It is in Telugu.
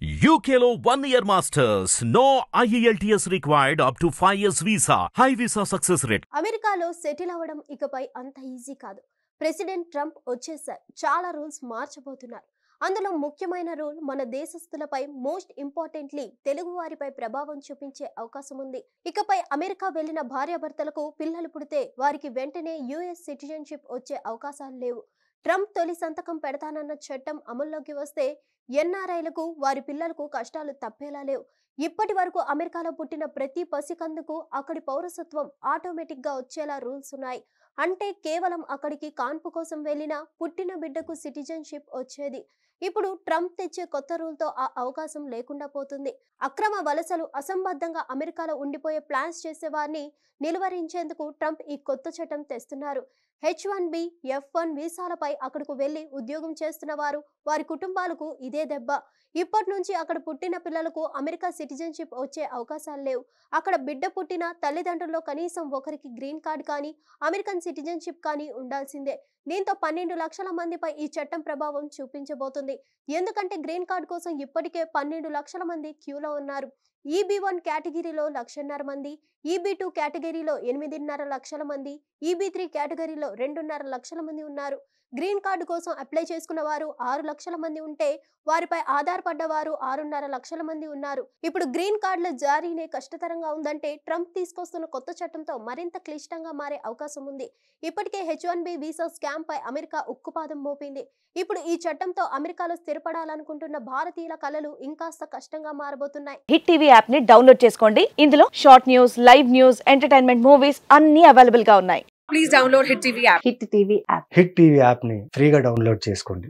UKలో 1 year masters. No IELTS required up to 5 years visa. High visa success rate. అమెరికాలో సెటిల్ అవ్వడం ఇకపై అంత ఈజీ కాదు. ప్రెసిడెంట్ ట్రంప్ వచ్చేసారు. చాలా రూల్స్ మార్చబోతున్నారు. అందులో ముఖ్యమైన రూల్ మన దేశస్తులపై మోస్ట్ ఇంపార్టెంట్లీ తెలుగు వారిపై ప్రభావం చూపించే అవకాశం ఉంది. ఇకపై అమెరికా వెళ్లిన భార్యాభర్తలకు పిల్లలు పుడితే వారికి వెంటనే యుఎస్ సిటిజన్షిప్ వచ్చే అవకాశాలు లేవు. ట్రంప్ తొలి సంతకం పెడతానన్న చట్టం అమల్లోకి వస్తే ఎన్ఆర్ఐలకు వారి పిల్లలకు కష్టాలు తప్పేలా లేవు. ఇప్పటి వరకు అమెరికాలో పుట్టిన ప్రతి పసికందుకు అక్కడి పౌరసత్వం ఆటోమేటిక్ గా వచ్చేలా రూల్స్ ఉన్నాయి. అంటే కేవలం అక్కడికి కాన్పు కోసం వెళ్ళినా పుట్టిన బిడ్డకు సిటిజన్షిప్ వచ్చేది. ఇప్పుడు ట్రంప్ తెచ్చే కొత్త రూల్తో ఆ అవకాశం లేకుండా పోతుంది. అక్రమ వలసలు అసంబద్ధంగా అమెరికాలో ఉండిపోయే ప్లాన్స్ చేసే వారిని నిలువరించేందుకు ట్రంప్ ఈ కొత్త చట్టం తెస్తున్నారు. H1B, F1 వీసాలపై అక్కడకు వెళ్లి ఉద్యోగం చేస్తున్న వారు, వారి కుటుంబాలకు ఇదే దెబ్బ. ఇప్పటి నుంచి అక్కడ పుట్టిన పిల్లలకు అమెరికా సిటిజన్షిప్ వచ్చే అవకాశాలు లేవు. అక్కడ బిడ్డ పుట్టిన తల్లిదండ్రుల్లో కనీసం ఒకరికి గ్రీన్ కార్డ్ కానీ అమెరికన్ సిటిజన్షిప్ కానీ ఉండాల్సిందే. దీంతో 12 లక్షల మందిపై ఈ చట్టం ప్రభావం చూపించబోతుంది. ఎందుకంటే గ్రీన్ కార్డ్ కోసం ఇప్పటికే 12 లక్షల మంది క్యూలో ఉన్నారు. EB1 కేటగిరీలో 1,50,000 మంది, EB2 కేటగిరీలో 8.5 లక్షల మంది, EB3 కేటగిరీలో 2.5 లక్షల మంది ఉన్నారు. గ్రీన్ కార్డు కోసం అప్లై చేసుకున్న వారు 6 లక్షల మంది ఉంటే వారిపై ఆధారపడ్డ వారు 6.5 లక్షల మంది ఉన్నారు. ఇప్పుడు గ్రీన్ కార్డుల జారీనే కష్టతరంగా ఉందంటే ట్రంప్ తీసుకొస్తున్న కొత్త చట్టంతో మరింత క్లిష్టంగా మారే అవకాశం ఉంది. ఇప్పటికే H1B వీసా స్కామ్ పై అమెరికా ఉక్కుపాదం మోపింది. ఇప్పుడు ఈ చట్టంతో అమెరికాలో స్థిరపడాలనుకుంటున్న భారతీయుల కలలు ఇంకాస్త కష్టంగా మారబోతున్నాయి. హిట్ టీవీ యాప్ ని డౌన్లోడ్ చేసుకోండి. ఇందులో short news, live news, entertainment movies అన్ని అవైలబుల్ గా ఉన్నాయి. Please download Hit TV app. Hit TV app hit TV యాప్ని ఫ్రీగా డౌన్లోడ్ చేసుకోండి.